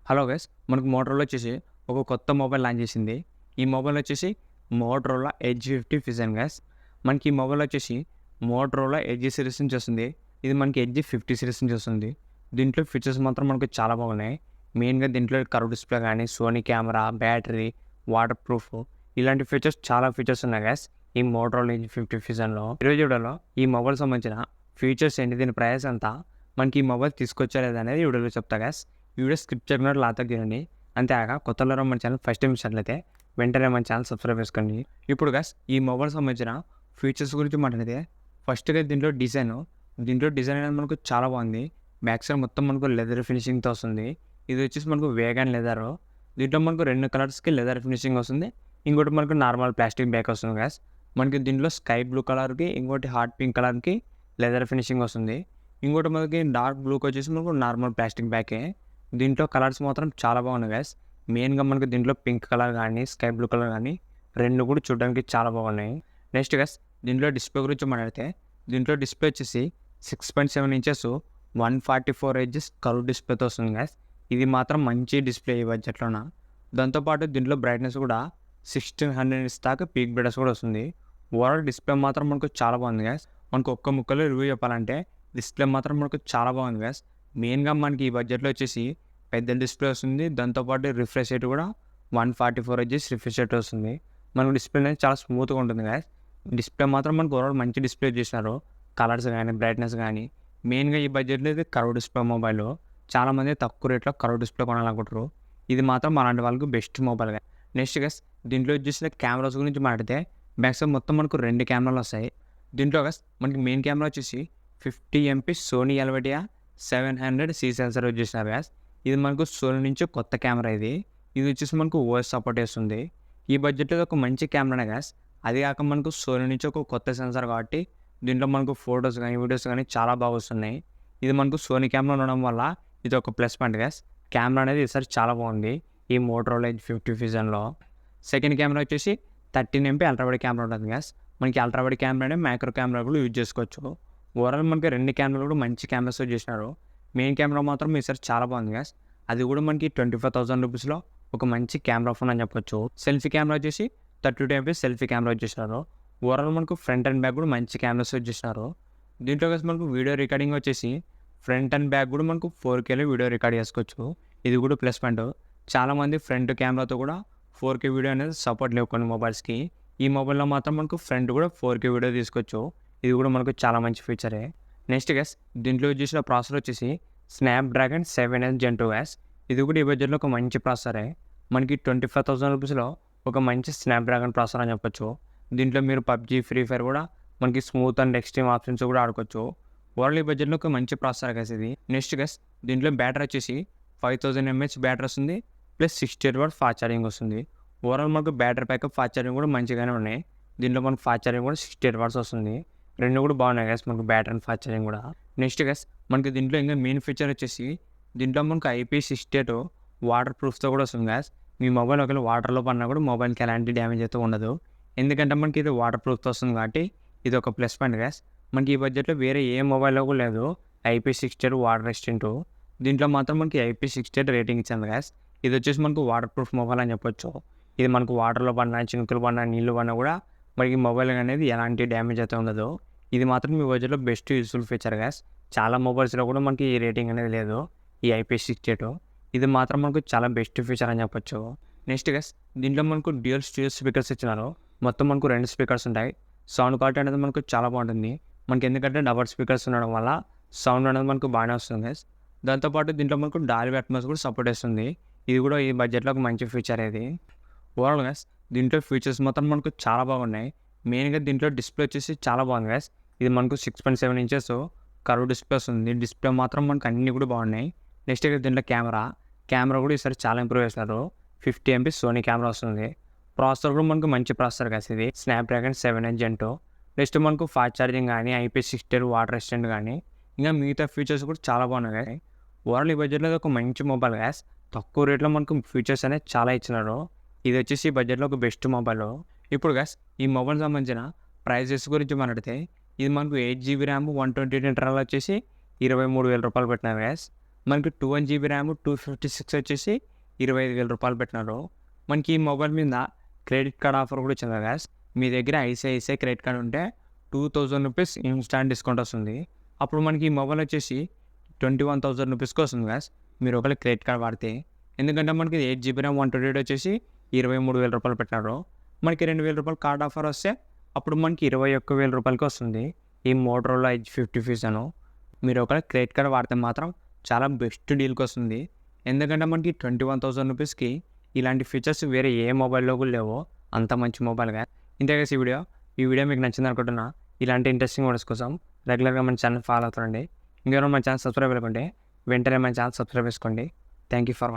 Hello guys, మనకు Motorola వచ్చేసి ఒక కొత్త మొబైల్ లాంచ్ చేసింది. ఈ మొబైల్ వచ్చేసి మోటరోలా ఎడ్జ్ 50 ఫిజన్ గైస్. మనకి ఈ మొబైల్ వచ్చేసి మోటరోలా ఎడ్జ్ సిరీస్ నుంచి వస్తుంది. ఇది మనకి ఎడ్జ్ 50 సిరీస్ నుంచి వస్తుంది. దీంట్లో ఫీచర్స్ మాత్రం మనకు చాలా బాగున్నాయి. మెయిన్గా దీంట్లో కర్వ్ డిస్ప్లే కానీ, Sony camera, battery, waterproof ఇలాంటి ఫీచర్స్ చాలా ఫీచర్స్ ఉన్నాయి గైస్ ఈ మోటరోలా ఎడ్జ్ 50 ఫిజన్లో. ఈరోజు వీడియోలో ఈ మొబైల్ సంబంధించిన ఫీచర్స్ ఏంటి, దీని ప్రైస్ ఎంత, మనకి ఈ మొబైల్ తీసుకొచ్చలేదు అనేది వీడియోలో చెప్తా గైస్. ఈ వీడియో స్క్రిప్ట్ చేయకుండా లాతకు తినండి. అంతేకాక కొత్తలో మన ఛానల్ ఫస్ట్ టైం ఇచ్చినట్లయితే వెంటనే మన ఛానల్ సబ్స్క్రైబ్ చేసుకోండి. ఇప్పుడు గైస్ ఈ మొబైల్ సంబంధించిన ఫీచర్స్ గురించి మాట్లాడితే ఫస్ట్గా దీంట్లో డిజైన్ అనేది మనకు చాలా బాగుంది. బ్యాక్ సైడ్ మొత్తం మనకు లెదర్ ఫినిషింగ్తో వస్తుంది. ఇది వచ్చేసి మనకు వేగాన్ లెదర్. దీంట్లో మనకు 2 కలర్స్కి లెదర్ ఫినిషింగ్ వస్తుంది. ఇంకోటి మనకు నార్మల్ ప్లాస్టిక్ బ్యాక్ వస్తుంది గైస్. మనకి దీంట్లో స్కై బ్లూ కలర్కి, ఇంకోటి హాట్ పింక్ కలర్కి లెదర్ ఫినిషింగ్ వస్తుంది. ఇంకోటి మనకి డార్క్ బ్లూకి వచ్చేసి మనకు నార్మల్ ప్లాస్టిక్ బ్యాకే. దీంట్లో కలర్స్ మాత్రం చాలా బాగున్నాయి గైస్. మెయిన్గా మనకు దీంట్లో పింక్ కలర్ కానీ, స్కై బ్లూ కలర్ కానీ రెండు కూడా చూడడానికి చాలా బాగున్నాయి. నెక్స్ట్ గైస్ దీంట్లో డిస్ప్లే గురించి మాట్లాడితే దీంట్లో డిస్ప్లే వచ్చేసి 6.7 ఇంచెస్ 144 హెర్ట్జ్ కర్వ్ డిస్ప్లేతో వస్తుంది గైస్. ఇది మాత్రం మంచి డిస్ప్లే ఈ బడ్జెట్లోన. దాంతోపాటు దీంట్లో బ్రైట్నెస్ కూడా 1600 నిట్స్ దాకా పీక్ బ్రైట్నెస్ కూడా వస్తుంది. ఓవరాల్ డిస్ప్లే మాత్రం మనకు చాలా బాగుంది గైస్. మనకు ఒక్క ముక్కలో రివ్యూ చెప్పాలంటే డిస్ప్లే మాత్రం మనకు చాలా బాగుంది గైస్. మెయిన్గా మనకి ఈ బడ్జెట్లో వచ్చేసి పెద్ద డిస్ప్లే వస్తుంది. దాంతోపాటు రిఫ్రెష్ రేట్ కూడా 144 హెర్ట్జ్ రిఫ్రెష్ రేట్ వస్తుంది. మనకు డిస్ప్లే అనేది చాలా స్మూత్గా ఉంటుంది గైస్. డిస్ప్లే మాత్రం మనకు ఓవరాల్ మంచి డిస్ప్లే చేసినారు. కలర్స్ కానీ, బ్రైట్నెస్ కానీ. మెయిన్గా ఈ బడ్జెట్లో ఇది కర్వ్ డిస్ప్లే మొబైల్. చాలామంది తక్కువ రేట్లో కర్వ్ డిస్ప్లే కొనాలనుకుంటారు. ఇది మాత్రం అలాంటి వాళ్ళకి బెస్ట్ మొబైల్. నెక్స్ట్ గైస్ దీంట్లో వచ్చేసిన కెమెరాస్ గురించి మాట్లాడితే బ్యాక్ సైడ్ మొత్తం మనకు 2 కెమెరాలు వస్తాయి. దీంట్లో గైస్ మనకి మెయిన్ కెమెరా వచ్చేసి 50 MP సోనీ ఎల్విడియా 700C సెన్సర్ యూజ్ చేసినారు గైస్. ఇది మనకు సోనీ నుంచి కొత్త కెమెరా. ఇది వచ్చేసి మనకు ఓఎస్ సపోర్ట్ చేస్తుంది. ఈ బడ్జెట్లో ఒక మంచి కెమెరానే గైస్. అది కాక మనకు సోనీ నుంచి ఒక కొత్త సెన్సర్ కాబట్టి దీంట్లో మనకు ఫొటోస్ కానీ, వీడియోస్ కానీ చాలా బాగా వస్తున్నాయి. ఇది మనకు సోనీ కెమెరా ఉండడం వల్ల ఇది ఒక ప్లస్ పాయింట్ గైస్. కెమెరా అనేది ఈసారి చాలా బాగుంది ఈ మోటరోలా ఎడ్జ్ 50 ఫిజన్లో. సెకండ్ కెమెరా వచ్చేసి 13 MP అల్ట్రావైడ్ కెమెరా ఉంటుంది గైస్. మనకి అల్ట్రావైడ్ కెమెరానే మైక్రో కెమెరా కూడా యూజ్ చేసుకోవచ్చు. ఓవరాల్ మనకి 2 కెమెరాలు కూడా మంచి కెమెరాస్ యూజ్ చేసినారు. మెయిన్ కెమెరా మాత్రం ఈసారి చాలా బాగుంది గైస్. అది కూడా మనకి 25,000 రూపీస్లో ఒక మంచి కెమెరా ఫోన్ అని చెప్పొచ్చు. సెల్ఫీ కెమెరా వచ్చేసి 32 MP సెల్ఫీ కెమెరా యూజ్ చేసినారు. ఓవరాల్ మనకు ఫ్రంట్ అండ్ బ్యాక్ కూడా మంచి కెమెరాస్ యూజ్ చేసినారు. దీంట్లో గైస్ మనకు వీడియో రికార్డింగ్ వచ్చేసి ఫ్రంట్ అండ్ బ్యాక్ కూడా మనకు 4Kలో వీడియో రికార్డ్ చేసుకోవచ్చు. ఇది కూడా ప్లస్ పాయింట్. చాలామంది ఫ్రంట్ కెమెరాతో కూడా 4K వీడియో అనేది సపోర్ట్ లేవు కొన్ని మొబైల్స్కి. ఈ మొబైల్లో మాత్రం మనకు ఫ్రంట్ కూడా 4K వీడియో తీసుకోవచ్చు. ఇది కూడా మనకు చాలా మంచి ఫీచరే. నెక్స్ట్ గైస్ దీంట్లో యూజ్ చేసిన ప్రాసెసర్ వచ్చేసి స్నాప్డ్రాగన్ 7S Gen 2 గైస్. ఇది కూడా ఈ బడ్జెట్లో ఒక మంచి ప్రాసెసరే. మనకి 25,000 రూపీస్లో ఒక మంచి స్నాప్డ్రాగన్ ప్రాసెసర్ అని చెప్పొచ్చు. దీంట్లో మీరు పబ్జీ, ఫ్రీ ఫైర్ కూడా మనకి స్మూత్ అండ్ ఎక్స్ట్రీమ్ ఆప్షన్స్ కూడా ఆడుకోవచ్చు. ఓవరాల్ ఈ బడ్జెట్లో ఒక మంచి ప్రాసెసర్ గైస్ ఇది. నెక్స్ట్ గైస్ దీంట్లో బ్యాటరీ వచ్చేసి 5000 mAh బ్యాటరీ వస్తుంది. ప్లస్ 68W ఫాస్ట్ ఛార్జింగ్ వస్తుంది. ఓవరాల్ మనకు బ్యాటరీ బ్యాకప్, ఫాస్ట్ ఛార్జింగ్ కూడా మంచిగానే ఉన్నాయి. దీంట్లో మనకు ఫాస్ట్ ఛార్జింగ్ కూడా 68W వస్తుంది. రెండు కూడా బాగున్నాయి గైస్ మనకు బ్యాటరీ అండ్ ఫాస్ట్ ఛార్జింగ్ కూడా. నెక్స్ట్ గైస్ మనకి దీంట్లో ఇంకా మెయిన్ ఫీచర్ వచ్చేసి దీంట్లో మనకు IP68 వాటర్ ప్రూఫ్తో కూడా వస్తుంది గైస్. మీ మొబైల్ ఒకవేళ వాటర్లో పడినా కూడా మొబైల్కి ఎలాంటి డ్యామేజ్ అయితే ఉండదు. ఎందుకంటే మనకి ఇది వాటర్ ప్రూఫ్తో వస్తుంది కాబట్టి ఇది ఒక ప్లస్ పాయింట్ గైస్. మనకి ఈ బడ్జెట్లో వేరే ఏ మొబైల్లో కూడా లేదు IP68 వాటర్ రెసిస్టెంట్. దీంట్లో మాత్రం మనకి IP68 రేటింగ్ ఇచ్చింది గైస్. ఇది వచ్చేసి మనకు వాటర్ ప్రూఫ్ మొబైల్ అని చెప్పొచ్చు. ఇది మనకు వాటర్లో పడినా, చినుకులు పడినా, నీళ్ళు పడినా కూడా మనకి మొబైల్ అనేది ఎలాంటి డ్యామేజ్ అయితే ఉండదు. ఇది మాత్రం మీ బడ్జెట్లో బెస్ట్ యూస్ఫుల్ ఫీచర్ గైస్. చాలా మొబైల్స్లో కూడా మనకి ఈ రేటింగ్ అనేది లేదు ఈ IP68. ఇది మాత్రం మనకు చాలా బెస్ట్ ఫీచర్ అని చెప్పొచ్చు. నెక్స్ట్ గైస్ దీంట్లో మనకు డ్యూయల్ స్టీరియో స్పీకర్స్ ఇచ్చినారు. మొత్తం మనకు 2 స్పీకర్స్ ఉంటాయి. సౌండ్ క్వాలిటీ అనేది మనకు చాలా బాగుంటుంది. మనకి ఎందుకంటే డబల్ స్పీకర్స్ ఉండడం వల్ల సౌండ్ అనేది మనకు బాగానే వస్తుంది గైస్. దాంతోపాటు దీంట్లో మనకు డాల్బీ అట్మాస్ కూడా సపోర్ట్ చేస్తుంది. ఇది కూడా ఈ బడ్జెట్లో ఒక మంచి ఫీచర్ ఇది. ఓవరాల్ గైస్ దీంట్లో ఫీచర్స్ మాత్రం మనకు చాలా బాగున్నాయి. మెయిన్గా దీంట్లో డిస్ప్లే వచ్చేసి చాలా బాగుంది గైస్. ఇది మనకు 6.7 ఇంచెస్ కర్వ్ డిస్ప్లే వస్తుంది. డిస్ప్లే మాత్రం మనకు అన్నీ కూడా బాగున్నాయి. నెక్స్ట్ దీంట్లో కెమెరా కూడా ఈసారి చాలా ఇంప్రూవ్ చేస్తారు. 50 MP సోనీ కెమెరా వస్తుంది. ప్రాసెసర్ కూడా మనకు మంచి ప్రాసెసర్ గైస్. ఇది స్నాప్డ్రాగన్ 7S Gen 2. నెక్స్ట్ మనకు ఫాస్ట్ ఛార్జింగ్ కానీ, IP68 వాటర్ రెసిస్టెంట్ కానీ ఇంకా మిగతా ఫీచర్స్ కూడా చాలా బాగున్నాయి గైస్. ఓవరాల్ ఈ బడ్జెట్లో ఒక మంచి మొబైల్ గైస్. తక్కువ రేట్లో మనకు ఫీచర్స్ అనేది చాలా ఇచ్చినారు. ఇది వచ్చేసి బడ్జెట్లో ఒక బెస్ట్ మొబైల్. ఇప్పుడు గైస్ ఈ మొబైల్ సంబంధించిన ప్రైజెస్ గురించి మాట్లాడితే ఇది మనకు 8GB ర్యామ్ 128 ఇంటర్నల్ వచ్చేసి 23,000 రూపాయలు పెట్టినారు గైస్. మనకి 2 ర్యామ్ 256 వచ్చేసి 25,000 రూపాయలు పెట్టినారు. మనకి ఈ మొబైల్ మీద క్రెడిట్ కార్డ్ ఆఫర్ కూడా ఇచ్చింది గాయ్స్. మీ దగ్గర ఐసిఐసిఐ క్రెడిట్ కార్డ్ ఉంటే 2000 రూపీస్ ఇన్స్టాంట్ డిస్కౌంట్ వస్తుంది. అప్పుడు మనకి ఈ మొబైల్ వచ్చేసి 21,000 రూపీస్కి వస్తుంది గాయ్స్ మీరు ఒకవేళ క్రెడిట్ కార్డ్ వాడితే. ఎందుకంటే మనకి 8 ర్యామ్ 128 వచ్చేసి 23,000 రూపాయలు పెట్టినారు. మనకి 2,000 రూపాయలు కార్డ్ ఆఫర్ వస్తే అప్పుడు మనకి 21,000 రూపాయలకి వస్తుంది ఈ మోటరోలా ఎడ్జ్ 50 ఫిజన్. మీరు ఒకవేళ క్రెడిట్ కార్డ్ వాడితే మాత్రం చాలా బెస్ట్ డీల్కి వస్తుంది. ఎందుకంటే మనకి 21,000 రూపీస్కి ఇలాంటి ఫీచర్స్ వేరే ఏ మొబైల్లో కూడా లేవు. అంత మంచి మొబైల్గా. ఇంతే ఈ వీడియో మీకు నచ్చింది అనుకుంటున్నా. ఇలాంటి ఇంట్రెస్టింగ్ వీడియోస్ కోసం రెగ్యులర్గా మన ఛానల్ ఫాలో అవుతుండండి. ఇంకెవరైనా మన ఛానల్ సబ్స్క్రైబ్ అవ్వకుంటే వెంటనే మన ఛానల్ సబ్స్క్రైబ్ చేసుకోండి. Thank you for